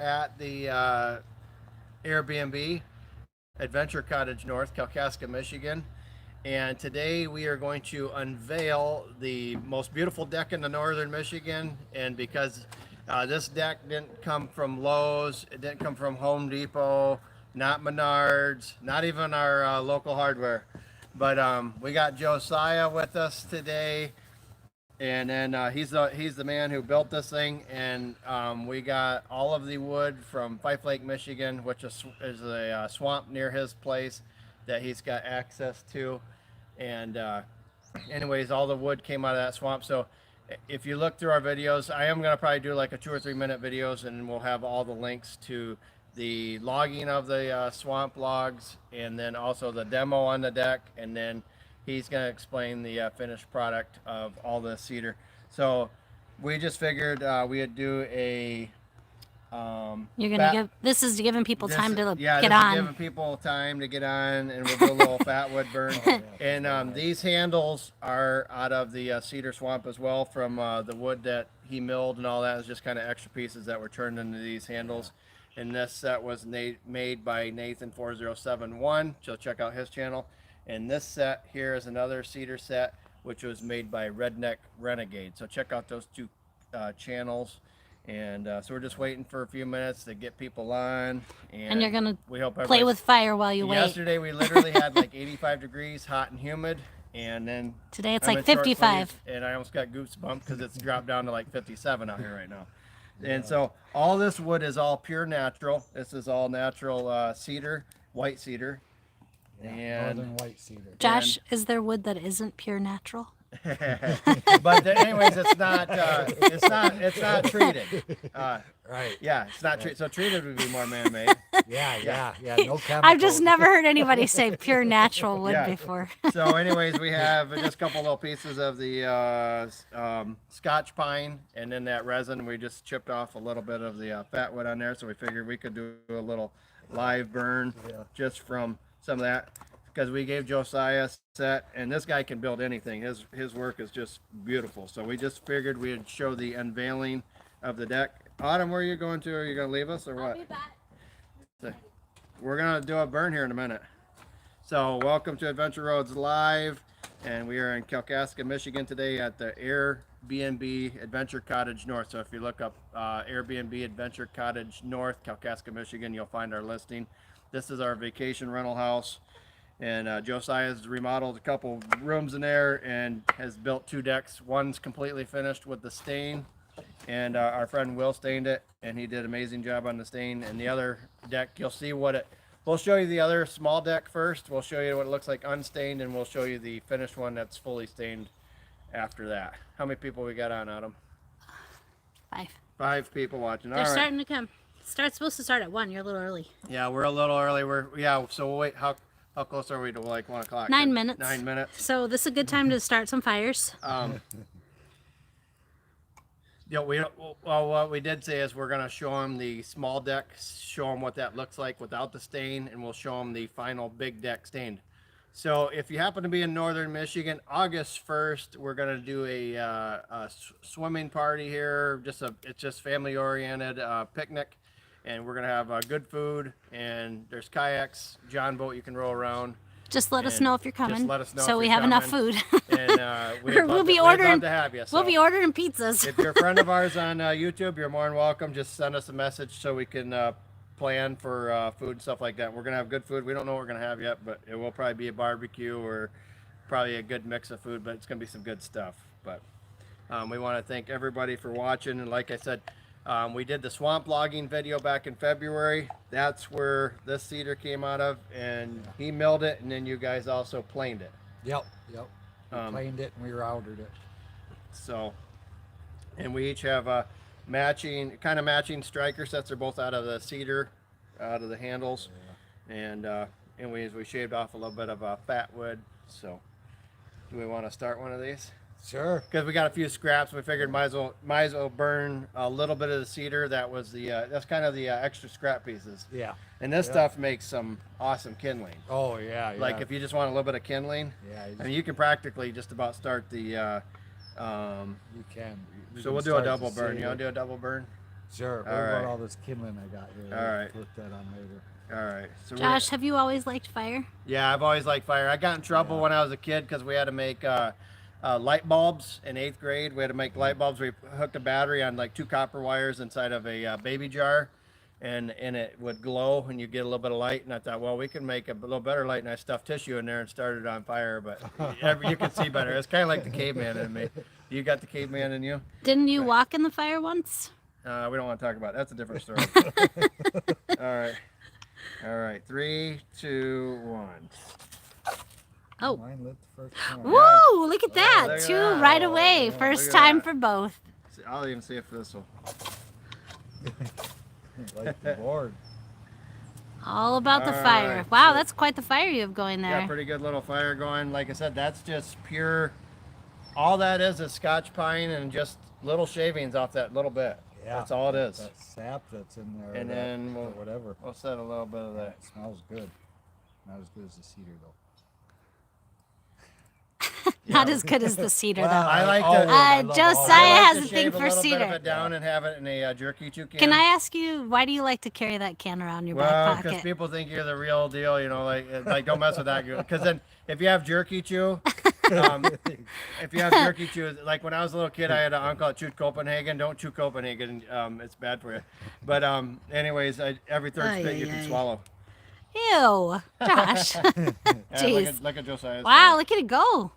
at the Airbnb Adventure Cottage North, Kalkaska, Michigan. And today we are going to unveil the most beautiful deck in the northern Michigan. And because this deck didn't come from Lowe's, it didn't come from Home Depot, not Menards, not even our local hardware. But we got Josiah with us today, and then he's the man who built this thing. And we got all of the wood from Fife Lake, Michigan, which is a swamp near his place that he's got access to. And anyways, all the wood came out of that swamp. So if you look through our videos, I am going to probably do like a 2 or 3 minute videos, and we'll have all the links to the logging of the swamp logs, and then also the demo on the deck, and then he's going to explain the finished product of all the cedar. So we just figured we'd do a You're gonna give this is giving people time to yeah, get this on. is giving people time to get on, and we'll do a little fat wood burn. And these handles are out of the cedar swamp as well, from the wood that he milled and all that. Is just kind of extra pieces that were turned into these handles. And this set was made by Nathan4071, so check out his channel. And this set here is another cedar set, which was made by Redneck Renegade. So check out those two channels. And so we're just waiting for a few minutes to get people on. And you're gonna we hope play with fire while you wait. Yesterday we literally had like 85 degrees, hot and humid. And then today it's like 55. And I almost got goosebumps because it's dropped down to like 57 out here right now. And so all this wood is all pure natural. This is all natural cedar, white cedar. Yeah, and northern white cedar. Josh, is there wood that isn't pure natural? But anyways, it's not treated. Right. Yeah, it's not treated. So treated would be more man-made. Yeah. No chemicals. I've just never heard anybody say pure natural wood before. So anyways, we have just a couple little pieces of the Scotch pine, and then that resin, we just chipped off a little bit of the fat wood on there. So we figured we could do a little live burn just from some of that, because we gave Josiah a set, and this guy can build anything. His work is just beautiful. So we just figured we'd show the unveiling of the deck. Autumn, where are you going to? Are you going to leave us or what? I'll be back. So we're going to do a burn here in a minute. So welcome to Adventure Rhoades Live, and we are in Kalkaska, Michigan today at the Airbnb Adventure Cottage North. So if you look up Airbnb Adventure Cottage North, Kalkaska, Michigan, you'll find our listing. This is our vacation rental house. And Josiah's remodeled a couple rooms in there and has built 2 decks. One's completely finished with the stain, and our friend Will stained it, and he did an amazing job on the stain. And the other deck, you'll see we'll show you the other small deck first. We'll show you what it looks like unstained, and we'll show you the finished one that's fully stained after that. How many people we got on, Adam? 5. 5 people watching. They're starting to come. Supposed to start at 1. You're a little early. Yeah, we're a little early. So we'll wait. How close are we to like 1 o'clock? 9 minutes. 9 minutes. So this is a good time to start some fires. What we did say is we're going to show them the small deck, show them what that looks like without the stain, and we'll show them the final big deck stained. So if you happen to be in northern Michigan, August 1st, we're going to do a swimming party here. It's just family oriented picnic. And we're going to have good food, and there's kayaks, john boat you can roll around. Just let us know if you're coming. Just let us know so if we you're have coming. enough food. And we'll be ordering. To have you, so. We'll be ordering pizzas. If you're a friend of ours on YouTube, you're more than welcome. Just send us a message so we can plan for food and stuff like that. We're going to have good food. We don't know what we're going to have yet, but it will probably be a barbecue or probably a good mix of food, but it's going to be some good stuff. But we want to thank everybody for watching. And like I said, we did the swamp logging video back in February. That's where this cedar came out of, and he milled it, and then you guys also planed it. Yep. We planed it and we routed it. So, and we each have matching striker sets. They're both out of the cedar, out of the handles. And anyways, we shaved off a little bit of fat wood. So do we want to start one of these? Sure. Because we got a few scraps, we figured might as well burn a little bit of the cedar. That was that's kind of the extra scrap pieces. Yeah. And this stuff makes some awesome kindling. Oh yeah. Like if you just want a little bit of kindling. Yeah. I mean, you can practically just about start the. You can. So we'll do a double burn. You want to do a double burn? Sure. What All about right. all this kindling I got here? All right. Put that on later. All right. So Josh, have you always liked fire? yeah, I've always liked fire. I got in trouble when I was a kid because we had to make light bulbs in 8th grade. We had to make light bulbs. We hooked a battery on like 2 copper wires inside of a baby jar, and it would glow, and you get a little bit of light. And I thought, well, we can make a little better light. And I stuffed tissue in there and started it on fire. But you can see better. It's kind of like the caveman in me. You got the caveman in you? Didn't you walk in the fire once? We don't want to talk about it. That's a different story. All right. 3, 2, 1. Oh. Mine lit the first one. Woo! Look at that. look at 2 that. right away. Yeah, First look at time that. for both. I'll even see if this will. Like the board. All about the All fire. right, Wow, so- that's quite the fire you have going there. Got pretty good little fire going. Like I said, that's just pure. All that is Scotch pine and just little shavings off that little bit. Yeah. That's all it is. That sap that's in there. And or that- then or we'll- whatever. We'll set a little bit of Yeah, that. it smells good. Not as good as the cedar though. Not as good as the cedar, Well, though. I like always- to- I love Josiah all I like has to a thing shave for a little bit of cedar. it down and have it in a jerky chew can. Can I ask you, why do you like to carry that can around your Well, back because pocket? people think you're the real deal, you know, like don't mess with that. Because then if you have jerky chew, if you have jerky chew, like when I was a little kid, I had an uncle that chewed Copenhagen. Don't chew Copenhagen, it's bad for you. But anyways, every third Ay, spit you ay, can ay. swallow. Ew, Josh. Yeah, Jeez. look at Josiah's. Wow, look at it go.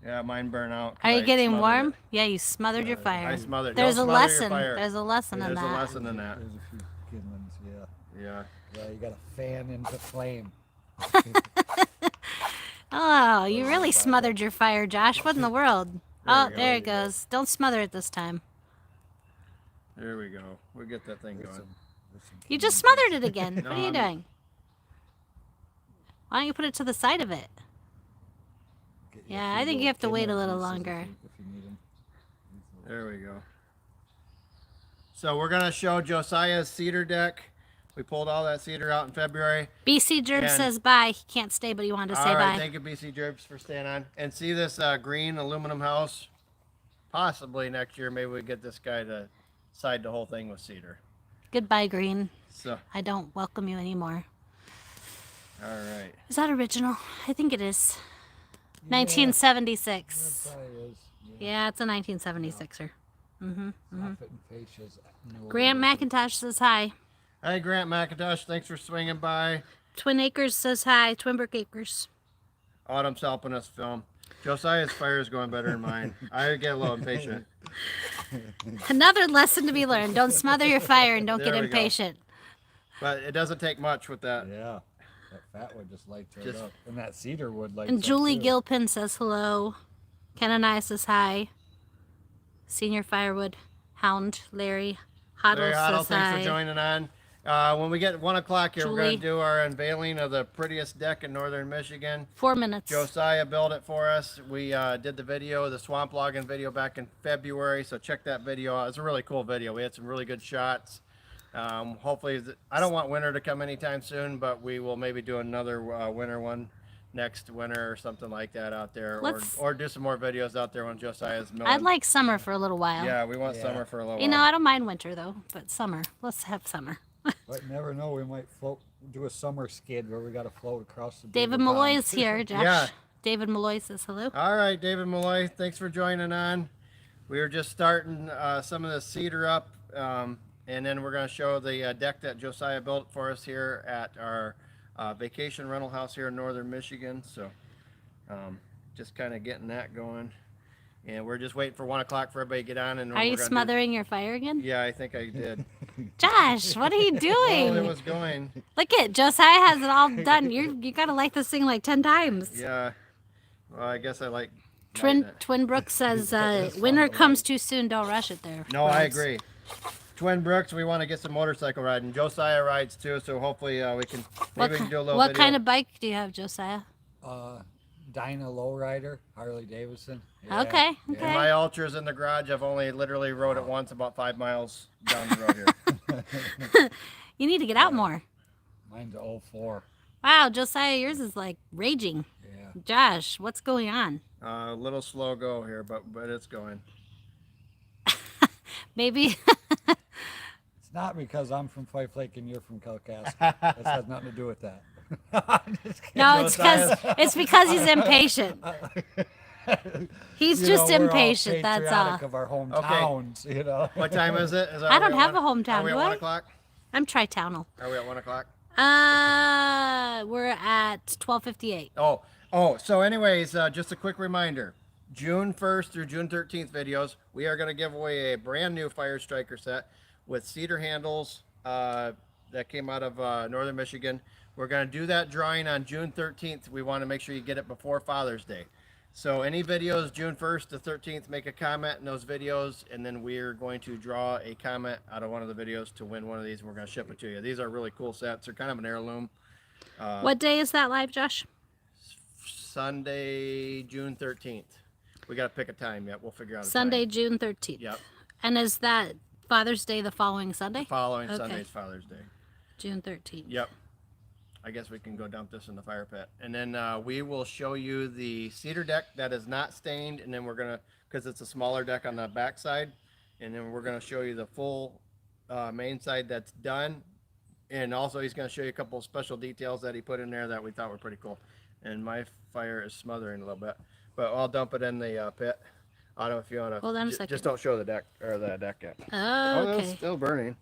Yeah, mine burn out. 'cause Are you I getting smothered warm? it. Yeah, you smothered your fire. I smothered. There's Don't a smother your lesson. fire. There's a lesson in There's a that. lesson in that. There's a few kindlings, yeah. Yeah. Yeah, you got to fan into flame. Oh, you really smothered your fire, Josh. What in the world? Oh, we go. there it goes. Don't smother it this time. There we go. We'll get that thing There's going. there's some You just kindling smothered it again. What No, are you I'm- doing? Why don't you put it to the side of it? Get Yeah, a few I think you have to wait a kindling little pieces longer. If you need 'em. There we go. So we're gonna show Josiah's cedar deck. We pulled all that cedar out in February. BC Gerb And- says bye. He can't stay, but he wanted to say All right, bye. thank you, BC Jerbs, for staying on. And see this green aluminum house? Possibly next year, maybe we get this guy to side the whole thing with cedar. Goodbye, Green. So, I don't welcome you anymore. all right. Is that original? I think it is. Yeah, 1976. that probably is. Yeah, it's a 1976er. Mm-hmm. Moffett and Fascia's no Grant different. McIntosh says hi. Hey, Grant McIntosh, thanks for swinging by. Twin Acres says hi. Twinbrook Acres. Autumn's helping us film. Josiah's fire is going better than mine. I get a little impatient. Another lesson to be learned. Don't smother your fire and don't There get we go. impatient. But it doesn't take much with that. Yeah, that fat wood just lights right Just- up. And that cedar wood lights And up Julie too. Gilpin says hello. Ken and I says hi. Senior Firewood Hound Larry Hoddle Larry Hoddle, says thanks hi. for joining on. When we get 1 o'clock here, we're going Julie. to do our unveiling of the prettiest deck in northern Michigan. 4 minutes. Josiah built it for us. We did the video, the swamp logging video back in February, so check that video out. It's a really cool video. We had some really good shots. Hopefully, I don't want winter to come anytime soon, but we will maybe do another winter one next winter or something like that out there, Let's- or do some more videos out there when Josiah's milling. I'd like summer for a little while. Yeah, we want Yeah. summer for a little You know, while. I don't mind winter though, but summer. Let's have summer. But you never know, we might do a summer skid where we got to float across the David beaver Malloy pond. is here, Josh. Yeah. David Malloy says hello. All right, David Malloy, thanks for joining on. We were just starting some of the cedar up, and then we're going to show the deck that Josiah built for us here at our vacation rental house here in northern Michigan. So just kind of getting that going. And we're just waiting for 1 o'clock for everybody to get on. And Are we're you gonna smothering your fire again? Yeah, I think I did. Josh, what are you Oh, it doing? was going. Look at Josiah has it all done. You gotta light this thing like 10 times. Yeah. Well, I guess I like. Twin lighting it. Twin Brook says winter comes too soon. Don't rush it there. No, I Rhoades. agree. Twin Brooks, we want to get some motorcycle riding. Josiah rides too, so hopefully we can maybe we can do a little what video. kind of bike do you have, Josiah? Dyna Lowrider, Harley Davidson. Okay, yeah. okay. My Ultra's in the garage. I've only literally rode it once, about 5 miles down the road here. You need to get out more. Mine's 04. Wow, Josiah, yours is like raging. Yeah. Josh, what's going on? A little slow go here, but it's going. Maybe not because I'm from Fife Lake and you're from Kalkaska. This has nothing to do with that. I'm just kidding. No, it's because he's impatient. He's You just know, we're all impatient. That's all. patriotic of our hometowns, you know. What time is it? I don't have a hometown, Are we at do 1 I? o'clock? I'm tri-townal. Are we at 1 o'clock? We're at 12:58. Oh. So, anyways, just a quick reminder: June 1st through June 13th videos, we are going to give away a brand new fire striker set with cedar handles that came out of Northern Michigan. We're going to do that drawing on June 13th. We want to make sure you get it before Father's Day. So any videos June 1st to 13th, make a comment in those videos, and then we're going to draw a comment out of one of the videos to win one of these, and we're going to ship it to you. These are really cool sets. They're kind of an heirloom. What day is that live, Josh? Sunday, June 13th. We got to pick a time yet. We'll figure out a Sunday, time. June 13th. Yep. And is that Father's Day the following Sunday? Following Okay. Sunday's Father's Day. June 13th. Yep. I guess we can go dump this in the fire pit. And then we will show you the cedar deck that is not stained. And then we're going to, because it's a smaller deck on the back side. And then we're going to show you the full main side that's done. And also he's going to show you a couple of special details that he put in there that we thought were pretty cool. And my fire is smothering a little bit. But I'll dump it in the pit. I don't know if you want to. Hold on a second. Just don't show the deck or the deck yet. Oh, It's okay. still burning.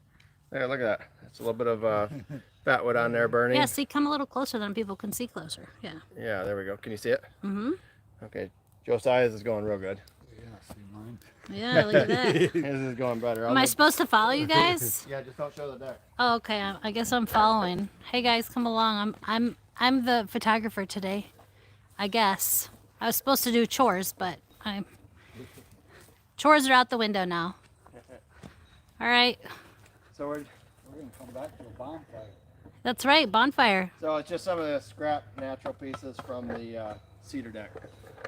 There, look at that. It's a little bit of fat wood on there burning. Yeah, see, come a little closer, then people can see closer. Yeah. Yeah, there we go. Can you see it? Mm-hmm. Okay. Josiah's is going real good. Yeah, see mine. Yeah, look at that. His is going better. Am I supposed to follow you guys? Yeah, just don't show the deck. Oh, okay. I guess I'm following. Hey guys, come along. I'm the photographer today. I guess I was supposed to do chores, but chores are out the window now. All right. So we're We're gonna come back to a bonfire. That's right. Bonfire. so it's just some of the scrap natural pieces from the cedar deck.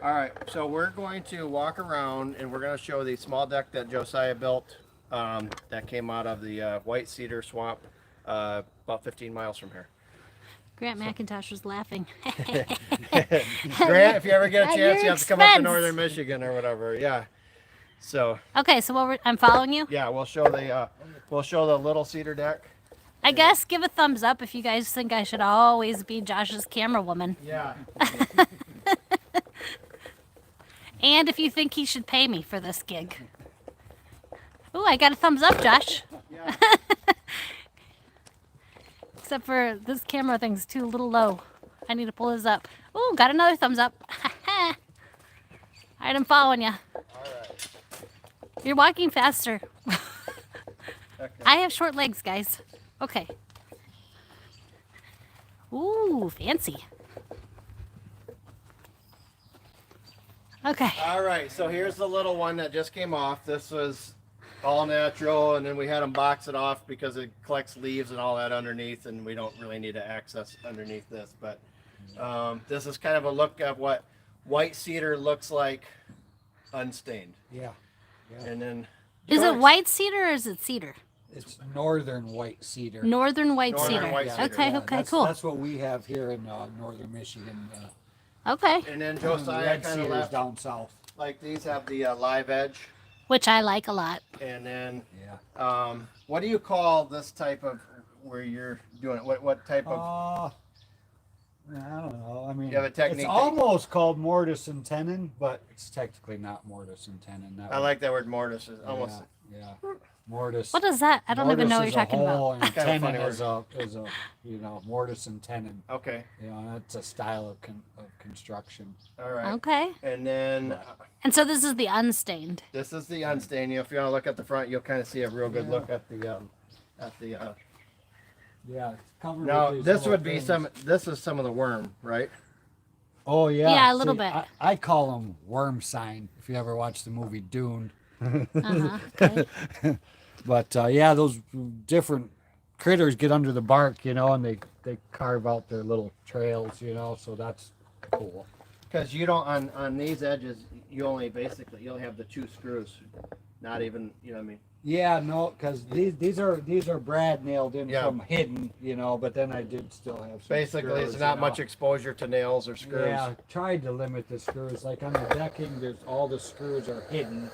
All right, so we're going to walk around and we're going to show the small deck that Josiah built that came out of the white cedar swamp about 15 miles from here. Grant McIntosh was laughing. Grant, if you ever get a At chance, your you have to come up to expense. Northern Michigan or whatever. Yeah. So Okay, so I'm following you. yeah, we'll show the little cedar deck. I guess give a thumbs up if you guys think I should always be Josh's camera woman, Yeah. and if you think he should pay me for this gig. Ooh, I got a thumbs up, Josh. Yeah. Except for this camera thing's too little low. I need to pull this up. Ooh, got another thumbs up. All right, I'm following you. All right. You're walking faster. Okay. I have short legs, guys. Okay. Ooh, fancy. Okay. All right, so here's the little one that just came off. This was all natural, and then we had them box it off because it collects leaves and all that underneath, and we don't really need to access underneath this. But this is kind of a look at what white cedar looks like unstained. Yeah. Yeah. And then Is it white cedar or is it cedar? It's northern white cedar. Northern white Northern cedar. white cedar, Okay, Yeah, okay, that's, cool. That's what we have here in northern Michigan. Okay. And then Josiah Red kind of cedars left, down south. like these have the live edge. Which I like a lot. And then, Yeah. what do you call this type of where you're doing it? What type of? I don't know. I mean, You have a technique it's that- almost called mortise and tenon, but it's technically not mortise and tenon. That I would- like that word mortise. It's almost. Yeah. Mortise. What is that? I don't even know what you're mortise is a talking about. hole, and Kind of tenon funny is a mortise and tenon. Okay. You know, that's a style of construction. All right. Okay. And then And so this is the unstained. this is the unstained. If you want to look at the front, you'll kind of see a real good Yeah. look at the Yeah. It's covered Now with these this little would be things. This is some of the worm, right? Oh yeah. Yeah, a little See, bit. I call them worm sign. If you ever watched the movie Dune. Uh-huh. Okay. But yeah, those different critters get under the bark, you know, and they carve out their little trails, you know. So that's cool. Because you don't on these edges, you only have the two screws, not even what I mean. Yeah, no, because these are brad nailed in Yeah. from hidden, you know. But then I did still have some Basically, screws, it's not you much know. exposure to nails or screws. Yeah, tried to limit the screws. Like on the decking, there's all the screws are hidden.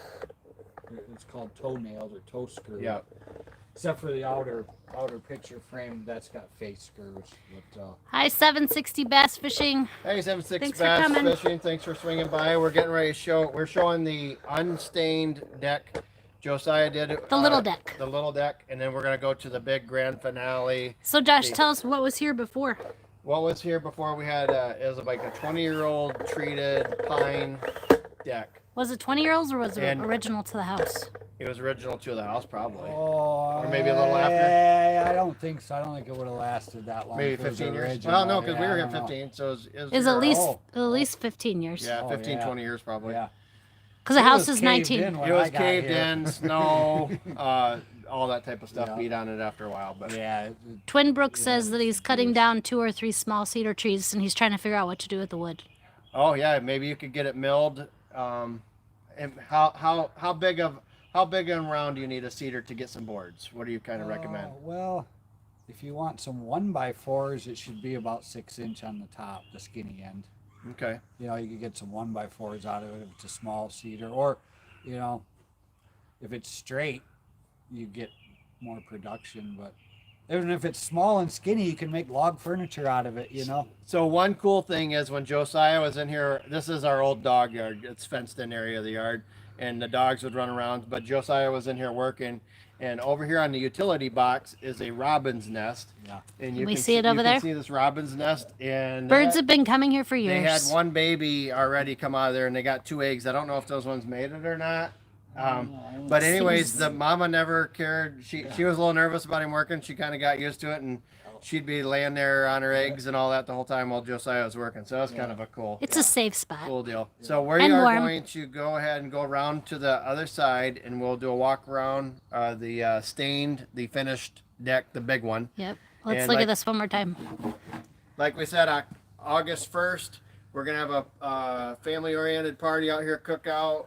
It's called toenails or toe screws. Yeah. except for the outer picture frame that's got face screws. But Hi, 760 Bass Fishing. Hey, 76 Thanks for Bass coming. Fishing. Thanks for swinging by. We're getting ready to show. We're showing the unstained deck. Josiah did it. The little deck. The little deck, and then we're gonna go to the big grand finale. So, Josh, The- tell us what was here before. What was here before? We had it was like a 20-year-old treated pine deck. Was it 20-year-olds or was it And- original to the house? It was original to the house, probably. or maybe a little after? I don't think so. I don't think it would have lasted that long. Maybe if it was 15 years. original. Well, no, because we Yeah, were I here don't know. 15, so it was Is here- at least 15 years. Yeah, Oh, 15, yeah. 20 years probably. Yeah. Because the It house was is caved 19. in when It was I got caved here. in, snow, all that type of stuff Yeah. beat on it after a while. But Yeah. Twin Brook says that he's cutting down 2 or 3 small cedar trees and he's trying to figure out what to do with the wood. oh yeah, maybe you could get it milled. And how big and round do you need a cedar to get some boards? What do you kind of recommend? Well, if you want some 1x4s, it should be about 6 inch on the top, the skinny end. Okay. You know, you could get some 1x4s out of it if it's a small cedar, or, you know, if it's straight, you get more production. But even if it's small and skinny, you can make log furniture out of it. You know. So one cool thing is when Josiah was in here, this is our old dog yard. It's fenced in area of the yard, and the dogs would run around. But Josiah was in here working, and over here on the utility box is a robin's nest. Yeah. And Can we see it over you there? can see this robin's nest, and Birds have been coming here for they years. had one baby already come out of there, and they got 2 eggs. I don't know if those ones made it or not. But anyways, the mama never cared. She was a little nervous about him working. She kind of got used to it, and she'd be laying there on her eggs and all that the whole time while Josiah was working. So that was kind of a cool. It's a safe spot. Cool deal. So we And are warm. going to go ahead and go around to the other side, and we'll do a walk around the finished deck, the big one. Yep. Let's And look like- at this one more time. Like we said, August 1st, we're gonna have a family-oriented party out here, cookout,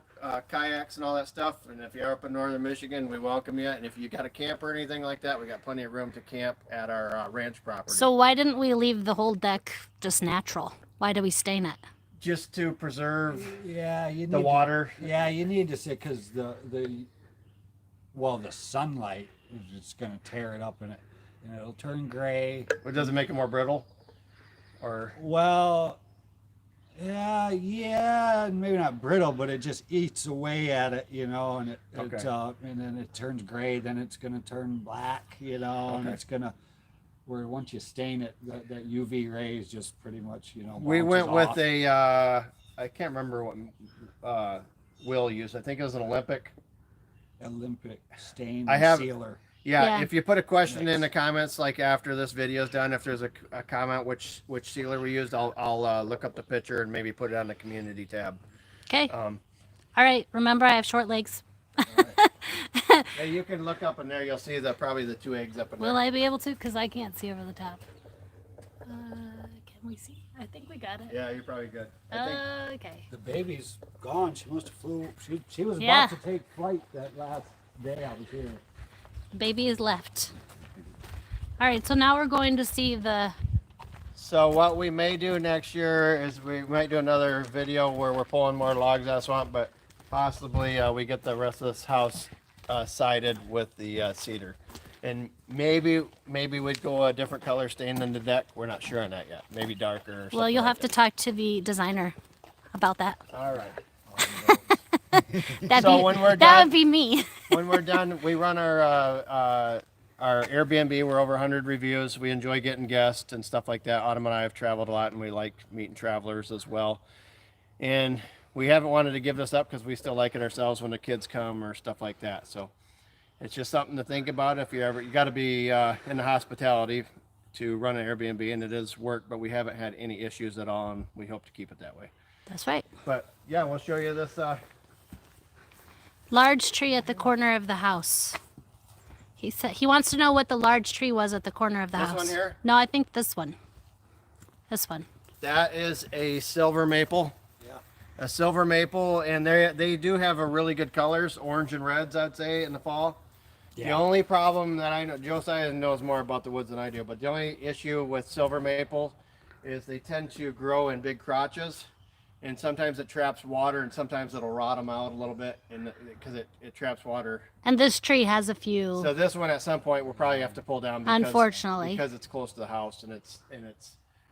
kayaks, and all that stuff. And if you're up in northern Michigan, we welcome you. And if you got a camp or anything like that, we got plenty of room to camp at our ranch property. So why didn't we leave the whole deck just natural? Why do we stain it? just to preserve Yeah, you need the water. Yeah, you need to say because the sunlight is just gonna tear it up and it'll turn gray. Or does it make it more brittle? Or Well, yeah, maybe not brittle, but it just eats away at it, and Okay. and then it turns gray. Then it's gonna turn black, and Okay. it's gonna. Where once you stain it, that UV rays just pretty much, we bounces went with off. a I can't remember what Will used. I think it was an Olympic. Olympic stain I have- sealer. Yeah, Yeah. if you put a question in the comments, like after this video's done, if there's a comment which sealer we used, I'll look up the picture and maybe put it on the community tab. Okay. Um, All right. Remember, I have short legs. yeah, you can look up in there. You'll see probably the 2 eggs up in Will there. I be able to? Because I can't see over the top. Can we see? I think we got it. Yeah, you're probably good. I think, Okay. The baby's gone. She must have flew. She was Yeah. about to take flight that last day I was here. Baby is left. All right. So now we're going to see the. so what we may do next year is we might do another video where we're pulling more logs out of the swamp, but possibly we get the rest of this house sided with the cedar. And maybe we'd go a different color stain than the deck. We're not sure on that yet. Maybe darker or something. Well, you'll like have to talk to the designer about that. that. All right. That'd So be, when we're that done- would be me. When we're done, we run our Airbnb. We're over 100 reviews. We enjoy getting guests and stuff like that. Autumn and I have traveled a lot, and we like meeting travelers as well. And we haven't wanted to give this up because we still like it ourselves when the kids come or stuff like that. So it's just something to think about. If you got to be in the hospitality to run an Airbnb, and it is work, but we haven't had any issues at all, and we hope to keep it that way. That's right. But yeah, we'll show you this. Large tree at the corner of the house. He said he wants to know what the large tree was at the corner of the This house. one here? No, I think this one. This one. That is a silver maple. Yeah. A silver maple, and they do have a really good colors, orange and reds, I'd say, in the fall. The Yeah. only problem that I know, Josiah knows more about the woods than I do, but the only issue with silver maple is they tend to grow in big crotches, and sometimes it traps water, and sometimes it'll rot them out a little bit, and because it traps water. And this tree has a few. So this one at some point we'll probably have to pull down because, Unfortunately. because it's close to the house, and it's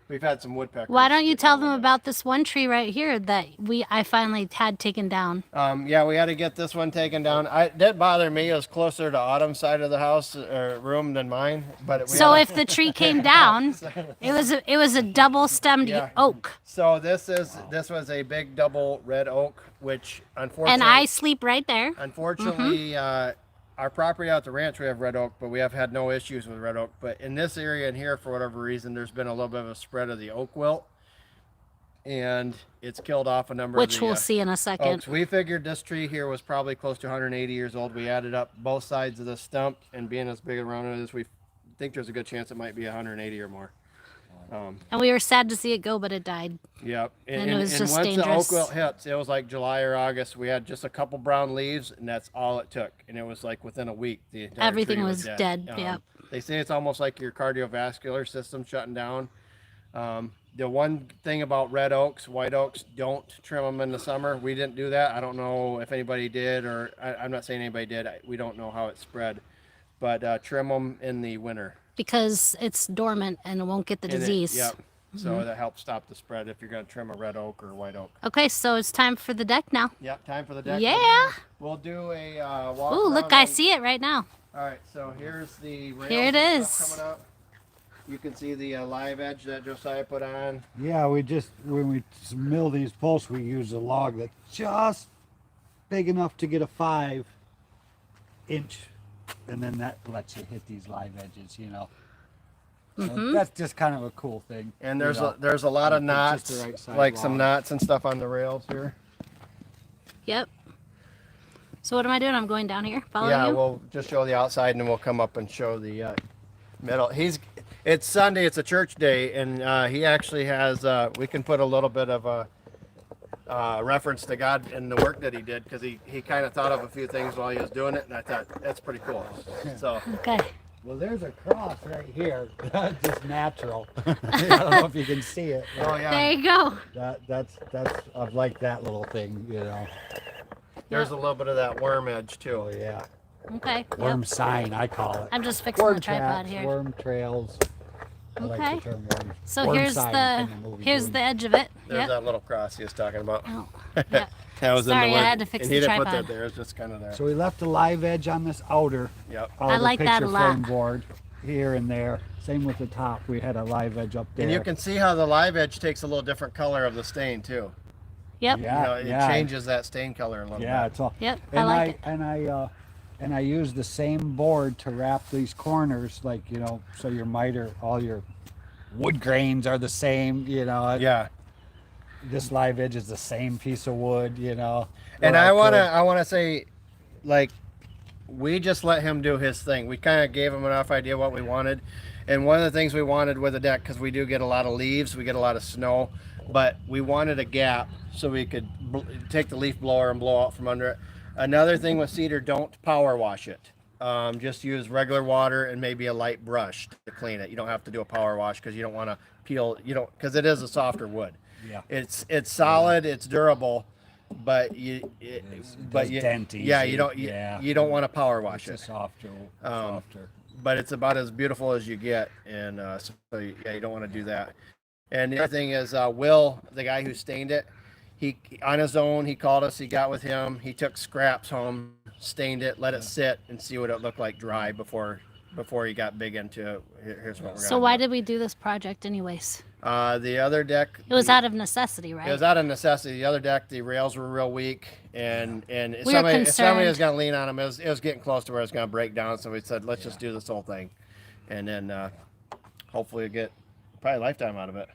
we've had some woodpeckers. Why don't you get tell in them the way. about this one tree right here that I finally had taken down? Yeah, we had to get this one taken down. It did bother me. It was closer to Autumn's side of the house or room than mine. But So if the tree came down, it was a double stemmed Yeah. oak. so this was a big double red oak, which unfortunately And I sleep right there. unfortunately our property out at the ranch we have red oak, but we have had no issues with red oak. But in this area in here, for whatever reason, there's been a little bit of a spread of the oak wilt, and it's killed off a number Which of the we'll see in a second. oaks. We figured this tree here was probably close to 180 years old. We added up both sides of the stump, and being as big around it as we think, there's a good chance it might be 180 or more. And we were sad to see it go, but it died. Yep. And it was just once dangerous. the oak wilt hits, it was like July or August. We had just a couple brown leaves, and that's all it took. And it was like within a week, the entire Everything tree was dead. Yep. They say it's almost like your cardiovascular system shutting down. The one thing about red oaks, white oaks, don't trim them in the summer. We didn't do that. I don't know if anybody did, or I'm not saying anybody did. We don't know how it spread, but trim them in the winter. Because it's dormant and it won't get the And disease. Yep. So that helps stop the spread if you're going to trim a red oak or white oak. Okay, so it's time for the deck now. Yep, time for the deck. Yeah. We'll do a walk. Ooh, look, around I on- see it right now. All right, so here's the rails Here it and stuff is. coming up. You can see the live edge that Josiah put on. Yeah, when we mill these posts, we use a log that's just big enough to get a 5-inch, and then that lets you hit these live edges, you know. So that's just kind of a cool thing. And you there's know. there's a lot of It's knots, just the right size like some log. knots and stuff on the rails here. Yep. So what am I doing? I'm going down here. Following Yeah, you? we'll just show the outside, and then we'll come up and show the middle. It's Sunday. It's a church day, and he actually has. We can put a little bit of a reference to God and the work that he did, because he kind of thought of a few things while he was doing it, and I thought that's pretty cool. So Okay. Well, there's a cross right here. That's just natural. I don't know if you can see it. oh There yeah, you go. That's I like that little thing, you know. there's a little bit of that worm edge too. Oh yeah, Okay. worm Yep. sign I call it. I'm just fixing Worm the tripod tracks, here. worm trails. I like Okay. the term worm. So worm here's sign the from movie here's Doom. the edge of it. There's Yep. that little cross he was talking about. Oh. Yeah. That was Sorry, in the I wood, had to fix and the he didn't put tripod. that there. It's just kind of there. So we left a live edge on this outer Yep. I like that picture a lot. frame board here and there. Same with the top. We had a live edge up there. And you can see how the live edge takes a little different color of the stain too. Yep. You Yeah, know, it yeah. changes that stain color a little Yeah, bit. it's all. Yep, I And like it. And I use the same board to wrap these corners, like, you know, so your miter, all your wood grains are the same, you know. Yeah. This live edge is the same piece of wood, you know. And where I wanna say, like, we just let him do his thing. We kind of gave him enough idea what we wanted. And one of the things we wanted with the deck, because we do get a lot of leaves, we get a lot of snow, but we wanted a gap so we could take the leaf blower and blow out from under it. Another thing with cedar, don't power wash it. Just use regular water and maybe a light brush to clean it. You don't have to do a power wash because you don't want to peel, because it is a softer wood. Yeah. It's solid, it's durable, but it does dent yeah, easy. you don't Yeah. you don't want to power wash It's it. a softer. But it's about as beautiful as you get, and so yeah, you don't want to do that. And the other thing is, Will, the guy who stained it, he on his own, he called us, he got with him, he took scraps home, stained it, let it sit, and see what it looked like dry before he got big into here's what we're So gonna why do. did we do this project anyways? The other deck, It was out of necessity, right? it was out of necessity. The other deck, the rails were real weak, and if We were somebody concerned. was going to lean on them, it was getting close to where it was going to break down. So we said, let's just do this whole thing, and then hopefully get probably a lifetime out of it.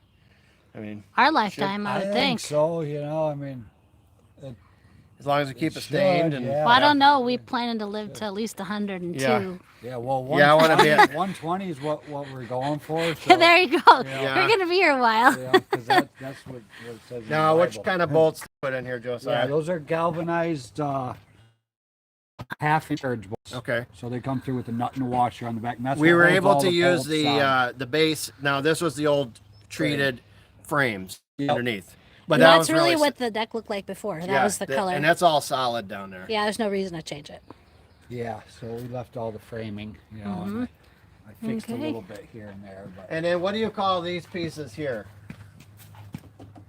I mean, Our lifetime, I would think think. so, you know, I mean, as long as we keep it should, stained, and yeah. Well, I don't know. We planning to live to at least 102. Yeah. yeah, well, Yeah, I wanna be at- 120 is what we're going for. So, There you go. Yeah. We're gonna be here a while. yeah, 'cause that's what it says in Now, the which Bible. kind of bolts to put in here, Yeah, Josiah? those are galvanized half-inch surge bolts. Okay. So they come through with a nut and a washer on the back. And that's We what were holds able all to use bolts on. the base. Now, this was the old treated frames Yep. underneath. But And that that's was really really what the deck looked like before. That was the color. and that's all solid down there. Yeah, there's no reason to change it. Yeah, so we left all the framing, you know, and I fixed a Okay. little bit here and there, but And then what do you call these pieces here?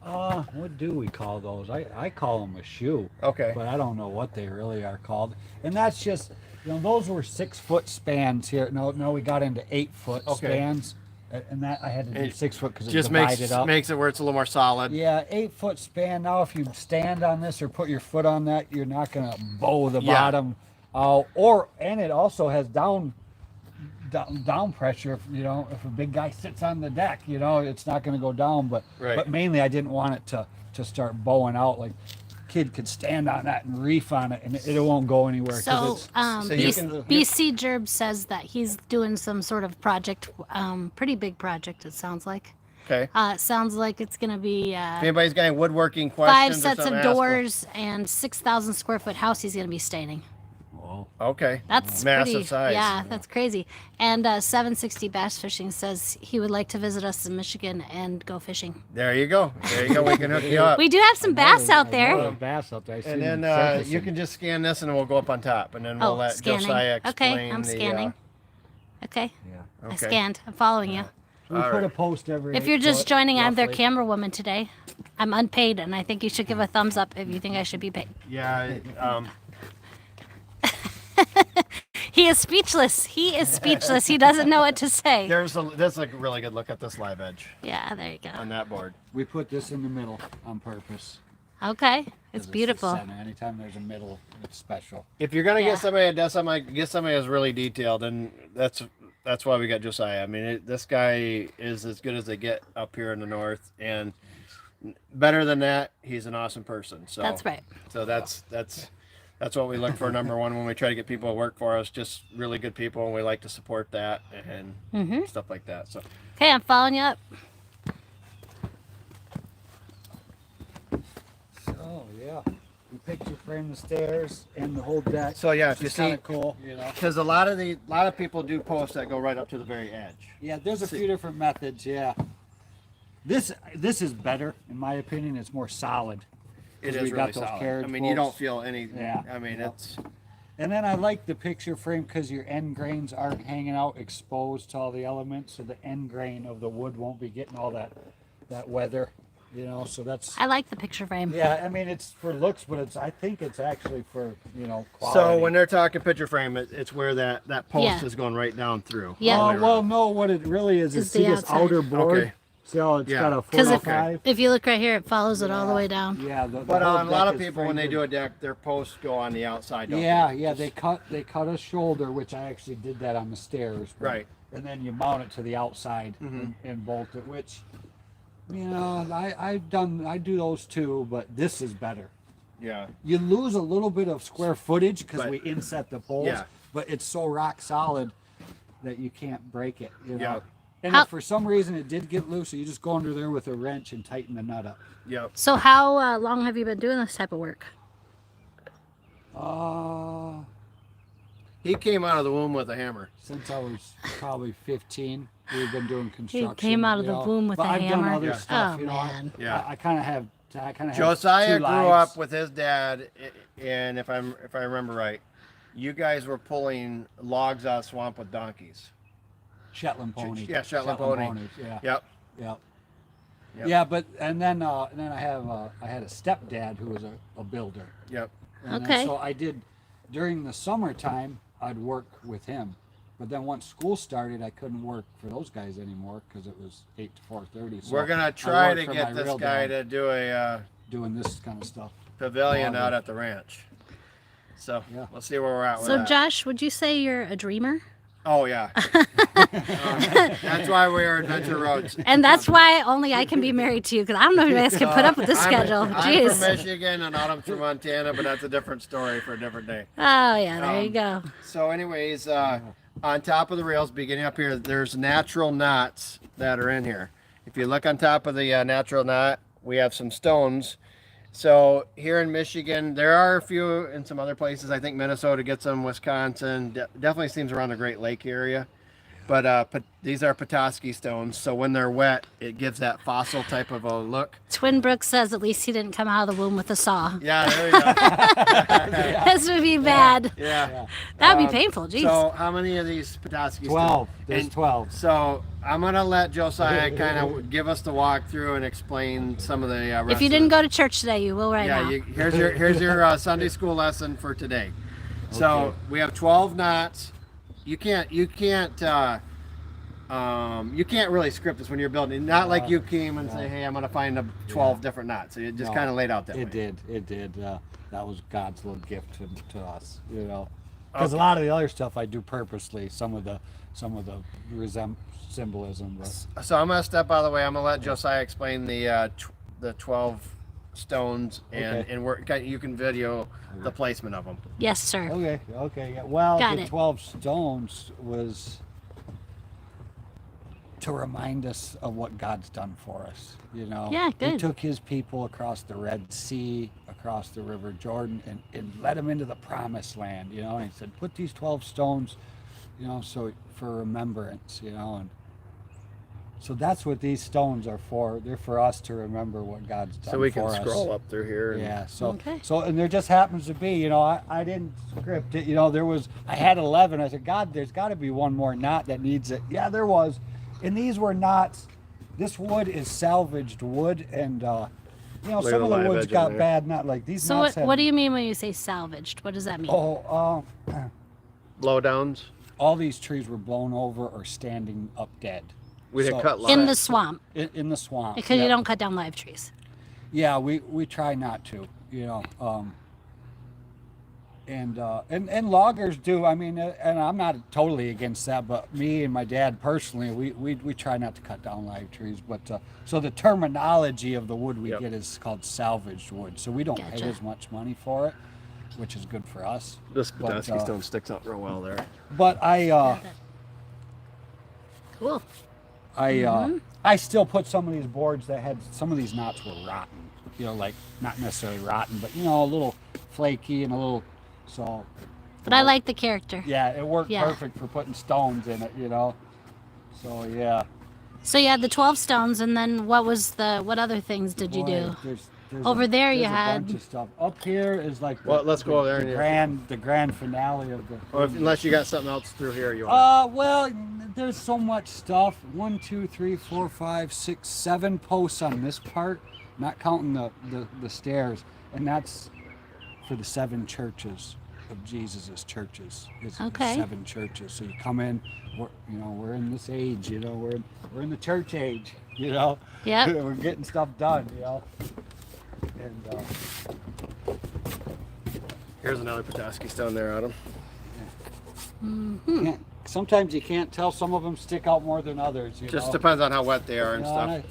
what do we call those? I call them a shoe. Okay. But I don't know what they really are called. And that's just, you know, those were 6-foot spans here. No, we got into 8-foot Okay. spans, and that I had to do It 6-foot because it Just divided up. makes it where it's a little more solid. Yeah, 8-foot span. Now, if you stand on this or put your foot on that, you're not gonna bow the Yeah. bottom. And it also has down pressure. If, you know, if a big guy sits on the deck, you know, it's not gonna go down. But Right. but mainly, I didn't want it to start bowing out. Like, kid could stand on that and reef on it, and it won't go anywhere. 'Cause So, it's, So you BC Gerb says that he's doing some sort of project, pretty big project. It sounds like. Okay. It sounds like it's going to be If anybody's got any woodworking 5 questions, or sets of something, ask them. doors and 6,000 square foot house he's going to be staying. well, Okay. That's massive pretty, size. Yeah, that's crazy. And 760 Bass Fishing says he would like to visit us in Michigan and go fishing. There you go. There you go. We can hook you up. We do have some bass out I there. love bass out there. I see And them then you surfacing. can just scan this, and we'll go up on top, and then we'll Oh, let scanning. Josiah explain. Okay, I'm the, scanning. Okay, Yeah. I okay. scanned. I'm following you. We All put right. a post every. If you're 8 just foot, joining, I'm their roughly. camera woman today. I'm unpaid, and I think you should give a thumbs up if you think I should be paid. Yeah. He is speechless. He is speechless. He doesn't know what to say. That's a really good look at this live edge Yeah, there you go. on that board. We put this in the middle on purpose. Okay, 'cause it's the beautiful. center. Anytime there's a middle, it's special. If you're gonna Yeah. get somebody that does something, get somebody that's really detailed, and that's why we got Josiah. I mean, this guy is as good as they get up here in the north, and better than that, he's an awesome person. So That's right. So that's what we look for, number one, when we try to get people to work for us, just really good people, and we like to support that and stuff like that. So Okay, I'm following you up. Oh yeah. We picture frame the stairs and the whole deck. So, yeah, if It's you kind see- of cool, you know. because a lot of people do posts that go right up to the very edge. Yeah, there's a few different methods. Yeah. This is better in my opinion. It's more solid. It 'Cause is we really got those solid. carriage I mean, you don't bolts. feel any. Yeah. I mean, Yeah. it's And then I like the picture frame because your end grains aren't hanging out exposed to all the elements, so the end grain of the wood won't be getting all that weather, you know. So that's I like the picture frame. yeah. I mean, it's for looks, but I think it's actually for quality. so when they're talking picture frame, it's where that post Yeah. is going right down through. Yeah. all the way well, around. no, what it really is Is see the this outside. outer board. Okay. See how it's Yeah. got a 'Cause if- 45. If you look right here, it follows it all the way down. Yeah, But whole a lot deck of is people, when they framed do in- a deck, their posts go on the outside. Don't Yeah, they? yeah, they cut a shoulder, which I actually did that on the stairs. but- Right. And then you mount it to the outside and bolt it, which, I do those too, but this is better. Yeah. You lose a little bit of square footage because But- we inset the poles, Yeah. but it's so rock solid that you can't break it. You know? Yeah. And How- if for some reason it did get loose, you just go under there with a wrench and tighten the nut up. Yep. So how long have you been doing this type of work? He came out of the womb with a hammer. Since I was probably 15, we've been doing construction. came out of you the know. womb with But a I've hammer? done other Yeah. stuff. Oh, you know, man. Yeah. I kind of have. Josiah two grew lives. up with his dad, and if I remember right, you guys were pulling logs out of swamp with donkeys. Shetland pony. Yeah, Shetland pony. ponies, yeah. Yep. Yep. Yep. Yeah, but and then I had a stepdad who was a builder. Yep. And Okay. then, so I did during the summertime. I'd work with him, but then once school started, I couldn't work for those guys anymore because it was 8 to 4:30. So We're gonna I try worked to for get my this real guy dad to do a doing this kind of stuff. pavilion Longer. out at the ranch. So Yeah. let's see where we're at with So that. Josh, would you say you're a dreamer? Oh yeah. That's why we're Adventure Rhoades. And that's why only I can be married to you, because I don't know if you guys can put up with this schedule. I'm from Jeez. Michigan and Autumn's from Montana, but that's a different story for a different day. Oh yeah, there you go. So anyways, on top of the rails, beginning up here, there's natural knots that are in here. If you look on top of the natural knot, we have some stones. So here in Michigan, there are a few in some other places. I think Minnesota gets them, Wisconsin, definitely seems around the Great Lake area. But these are Petoskey stones, so when they're wet, it gives that fossil type of a look. Twin Brooks says at least he didn't come out of the womb with a saw. Yeah, there you go. This would be bad. Yeah. That would be painful. Jeez. So how many of these Petoskey 12. stones? There's And 12. So I'm gonna let Josiah kind of give us the walkthrough and explain some of the. Rest If you of didn't it. go to church today, you will right now. Here's your Sunday school lesson for today. So Okay. we have 12 knots. You can't really script this when you're building. Not like you came and say, hey, I'm gonna find 12 different knots. So it just kind of laid out that way. It did. That was God's little gift to us, you know. Because a lot of the other stuff I do purposely. Some of the symbolism. But So I'm gonna step out of the way. I'm gonna let Josiah explain the 12 stones Okay. and you can video the placement of them. Yes, sir. okay. Yeah. Well, Got the it. 12 stones was to remind us of what God's done for us. You know, Yeah, He good. took His people across the Red Sea, across the River Jordan, and led them into the Promised Land. You know, and He said, "Put these 12 stones, you know, so for remembrance." You know, and so that's what these stones are for. They're for us to remember what God's done So we for can us. scroll up through here. And, Yeah. So Okay. and there just happens to be, you know, I didn't script it. You know, I had 11. I said, God, there's got to be one more knot that needs it. Yeah, there was, and these were knots. This wood is salvaged wood, and you know, Look at some of the the live woods edge in got there. bad. Not like these So knots. what do you mean when you say salvaged? What does that mean? Oh, Blowdowns. all these trees were blown over or standing up dead. We didn't cut In lines. the swamp, In the swamp. because yeah. you don't cut down live trees. Yeah, we try not to, you know. And loggers do. I mean, and I'm not totally against that, but me and my dad personally, we try not to cut down live trees. But so the terminology of the wood we Yep. get is called salvaged wood. So we don't Gotcha. pay as much money for it, which is good for us. This But, Petoskey stone sticks out real well there. But Cool. I still put some of these boards that had some of these knots were rotten. You know, like not necessarily rotten, but you know, a little flaky and a little so. But I like the character. Yeah, it worked Yeah. perfect for putting stones in it, you know. So yeah. So you had the 12 stones, and then what other things did you Boy, do? there's Over there you there's a had- bunch of stuff. Up here is like Well, let's go over there the and the grand finale of the. Or unless you got something else through here you want. Well, there's so much stuff. 1, 2, 3, 4, 5, 6, 7 posts on this part, not counting the stairs, and that's for the 7 churches of Jesus's churches. It's Okay. 7 churches. So you come in, we're in this age, you know, we're in the church age, you know. Yep. We're getting stuff done, you know. And Here's another Petoskey stone there, Adam. sometimes you can't tell. Some of them stick out more than others. You Just know? depends on how wet they are and You know, stuff.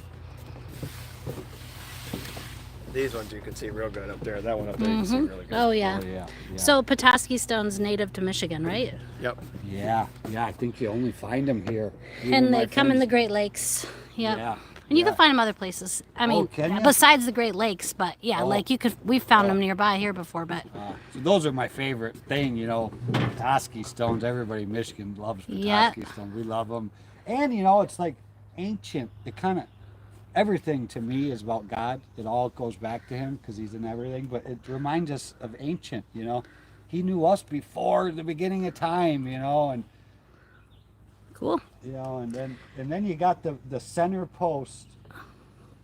These ones you can see real good up there. That one up there you can see really good. Oh yeah. Oh, yeah. So Petoskey stone's native to Michigan, right? Yep. Yeah. I think you only find them here. And they come in the Great Lakes. Yep. Yeah. And you can find them other places. I mean, can ya? besides the Great Lakes, but yeah, Oh. like we've found them nearby here before, but So those are my favorite thing, you know, Petoskey stones. Everybody in Michigan loves Yeah. Petoskey stones. We love them. And, you know, it's like ancient. It kind of, everything to me is about God. It all goes back to Him because He's in everything. But it reminds us of ancient, you know. He knew us before the beginning of time, you know, and cool. you know, and then you got the center post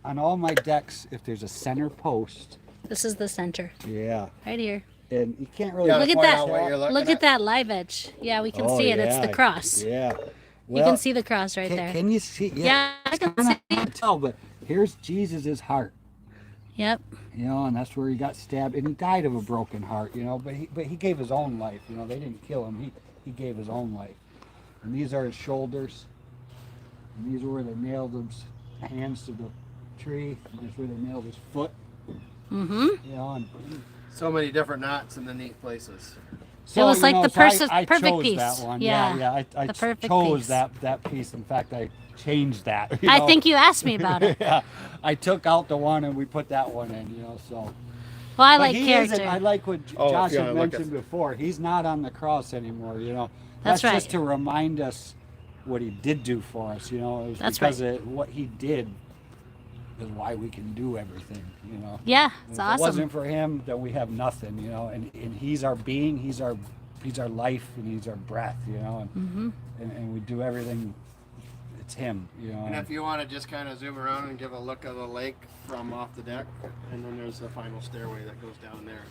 on all my decks. If there's a center post, This is the center, yeah, right here. and you can't really Gotta Look at point that. out what you're looking Look at that live edge. Yeah, we can Oh, see it. It's the yeah, cross. Yeah, You can see the cross right there. Can you see? Yeah, I can It's see kinda hard to tell, but here's Jesus's heart, Yep. you know, and that's where he got stabbed, and he died of a broken heart, you know. But he gave his own life, you know. They didn't kill him. He gave his own life. And these are his shoulders. And these are where they nailed his hands to the tree. And this is where they nailed his foot. Mm-hmm. You know, and So many different knots in the neat places. so, was you like know, the so I perfect chose piece. that one. Yeah, I the perfect chose piece. that piece. In fact, I changed that. you I know. think you asked me about it. Yeah, I took out the one and we put that one in. You know, so. Well, I But like he character. isn't- I like what Oh, if Josh you had wanna look mentioned before. He's not on the cross anymore. You know, That's just right. to remind us what he did do for us. You know, it was That's because right. of what he did is why we can do everything. You know. Yeah, And it's if it awesome. wasn't for him, then we have nothing. You know, and he's our being. He's our life, and he's our breath. You know, and we do everything. It's him. You know. And if you want to just kind of zoom around and give a look of the lake from off the deck, and then there's the final stairway that goes down there.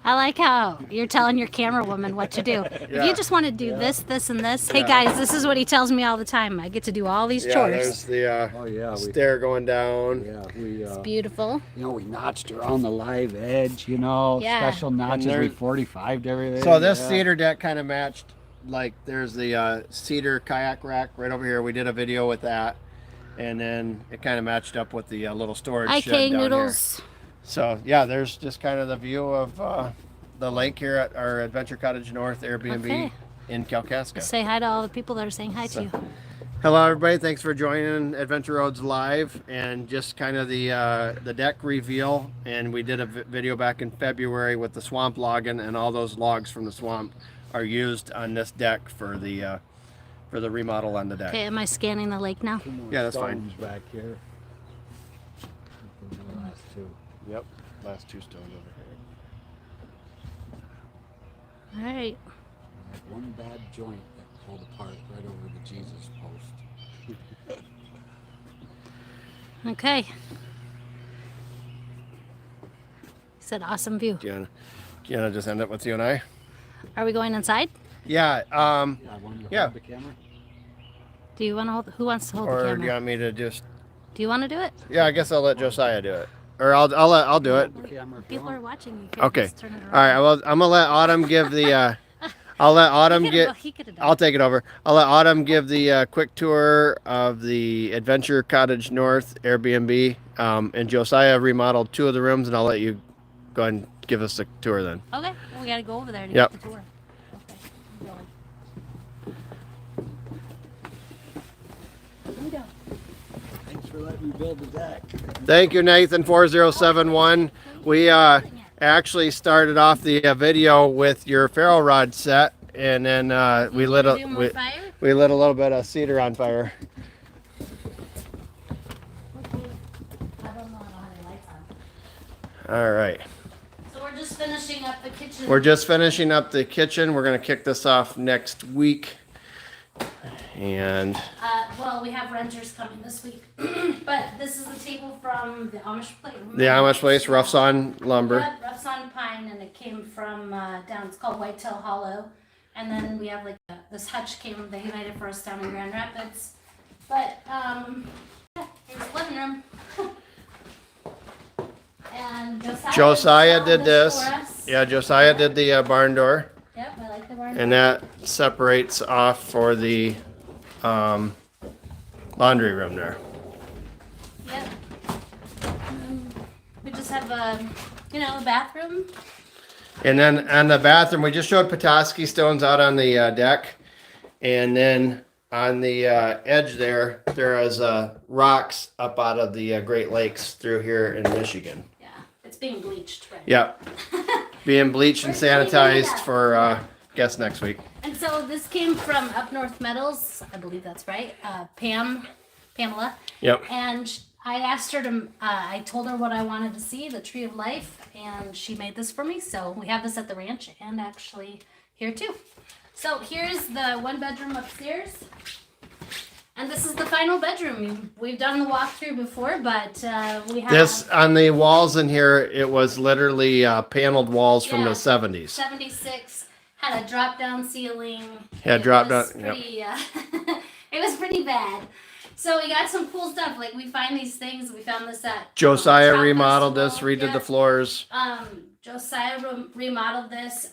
I like how you're telling your camera woman what to do. If Yeah. you just want to do this, this, and this, hey Yeah. guys, this is what he tells me all the time. I get to do all these Yeah, chores. there's the Oh yeah, stair going down. Yeah, we Beautiful. you know, we notched around the live edge, you know, Yeah. special notches. And We there's- 45'd everything. So this yeah. cedar deck kind of matched, like there's the cedar kayak rack right over here. We did a video with that, and then it kind of matched up with the little storage shed IK down noodles. here. So yeah, there's just kind of the view of the lake here at our Adventure Cottage North Airbnb Okay. in Kalkaska. Say hi to all the people that are saying hi to you. Hello everybody, thanks for joining Adventure Rhoades live, and just kind of the deck reveal. And we did a video back in February with the swamp logging, and all those logs from the swamp are used on this deck for the remodel on the deck. Okay, am I scanning the lake now? Two more Yeah, that's fine. stones back here. The last two. Yep, last two stones over here. All right. Like one bad joint that pulled apart right over the Jesus post. Okay. Said awesome view. Do you wanna just end up with you and I? Are we going inside? Yeah. Yeah, I wanted to Yeah. hold the camera. Do you want to hold? Who wants to hold the Or camera? do you want me to just? Do you want to do it? Yeah, I guess I'll let Josiah do it, or I'll do it. The camera. if you People are want. watching. You can Okay. just turn it All right. around. Well, I'm gonna let Autumn give the. I'll let Autumn He get. could've done I'll it. take it over. I'll let Autumn give the quick tour of the Adventure Cottage North Airbnb. And Josiah remodeled 2 of the rooms, and I'll let you go ahead and give us a tour then. Okay. Well, we got to go over there to Yep. get the tour. Okay. I'm going. I'm going. Thanks for letting me build the deck. Thank you, Nathan 4071. We actually started off the video with your ferro rod set, and then we lit Do more a fire? we lit a little bit of cedar on fire. Okay. I don't know. I don't have any lights on. All right. So we're just finishing up the kitchen. We're just finishing up the kitchen. We're gonna kick this off next week. And Well, we have renters coming this week, but this is the table from the Amish place. the Amish place, Rough Sawn Lumber. Yep, Rough Sawn Pine, and it came from down. It's called Whitetail Hollow, and then we have like this hutch came. They made it for us down in Grand Rapids, but yeah, here's the living room. And Josiah did this. For us. Yeah, Josiah did the barn door, Yep, I like the barn. and that separates off for the laundry room there. Yep. We just have a bathroom. And then on the bathroom, we just showed Petoskey stones out on the deck. And then on the edge there, there is rocks up out of the Great Lakes through here in Michigan. Yeah, it's being bleached right Yep. Being bleached and We're still doing sanitized that. for guests next week. And so this came from Up North Metals, I believe that's right. Pamela. Yep. And I asked her to, I told her what I wanted to see, the Tree of Life, and she made this for me. So we have this at the ranch and actually here too. So here's the 1-bedroom upstairs. And this is the final bedroom. We've done the walkthrough before, but we have This, on the walls in here, it was literally paneled walls from the Yeah. 70s. 76, had a drop-down ceiling. Had It drop-down- was pretty, it was pretty bad. So we got some cool stuff. Like we find these things. We found this at Josiah Trout remodeled this, Festival. redid Yeah. the floors. Josiah remodeled this.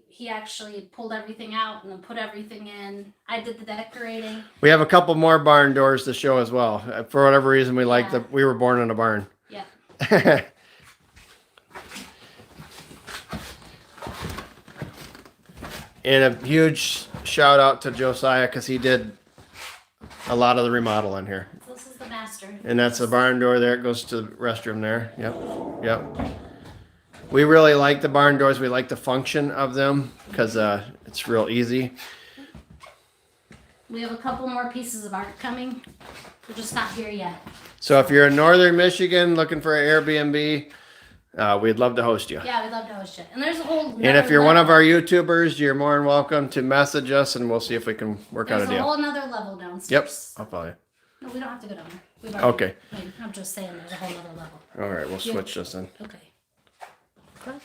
He actually pulled everything out and then put everything in. I did the decorating. We have a couple more barn doors to show as well. For whatever reason, we like Yeah. we were born in a barn. Yeah. And a huge shout out to Josiah because he did a lot of the remodel in here. So this is the master. And that's the barn door there. It goes to the restroom there. Yep. Yep. We really like the barn doors. We like the function of them because it's real easy. We have a couple more pieces of art coming. We're just not here yet. So if you're in northern Michigan looking for an Airbnb, we'd love to host you. Yeah, we'd love to host you. And there's a whole. And if you're one of our YouTubers, you're more than welcome to message us, and we'll see if we can work out a There's a deal. whole another level downstairs. Yep, I'll follow you. No, we don't have to go down there. We've already, Okay. I'm just saying there's a whole other level. All right, we'll switch this in. Okay. Go ahead.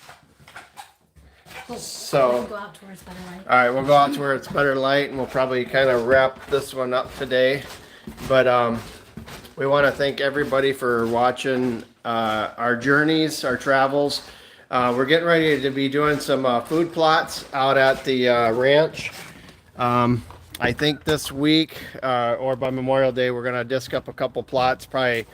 Cool. So- We can go out towards better light. All right, we'll go out to where it's better light, and we'll probably kind of wrap this one up today. But we want to thank everybody for watching our journeys, our travels. We're getting ready to be doing some food plots out at the ranch. I think this week or by Memorial Day, we're going to disc up a couple plots, probably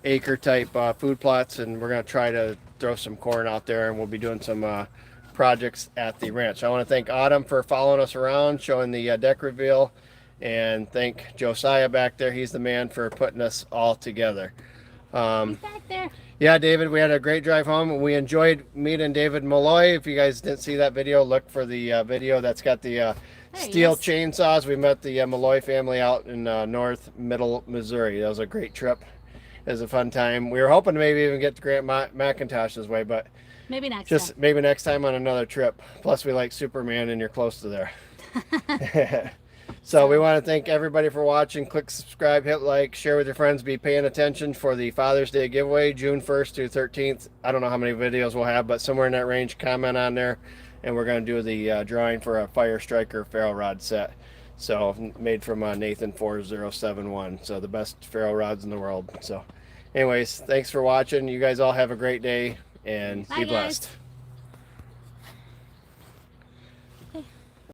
acre type food plots, and we're going to try to throw some corn out there, and we'll be doing some projects at the ranch. I want to thank Autumn for following us around, showing the deck reveal, and thank Josiah back there. He's the man for putting us all together. Back there. Yeah, David, we had a great drive home. We enjoyed meeting David Malloy. If you guys didn't see that video, look for the video that's got the steel chainsaws. We met the Malloy family out in north middle Missouri. That was a great trip. It was a fun time. We were hoping to maybe even get to Grant McIntosh's way, but Maybe next just time. maybe next time on another trip. Plus, we like Superman, and you're close to there. So we want to thank everybody for watching. Click subscribe, hit like, share with your friends. Be paying attention for the Father's Day giveaway, June 1st through 13th. I don't know how many videos we'll have, but somewhere in that range, comment on there. And we're going to do the drawing for a Fire Striker ferro rod set. So made from Nathan 4071. So the best ferro rods in the world. So anyways, thanks for watching. You guys all have a great day and Bye, be guys. blessed.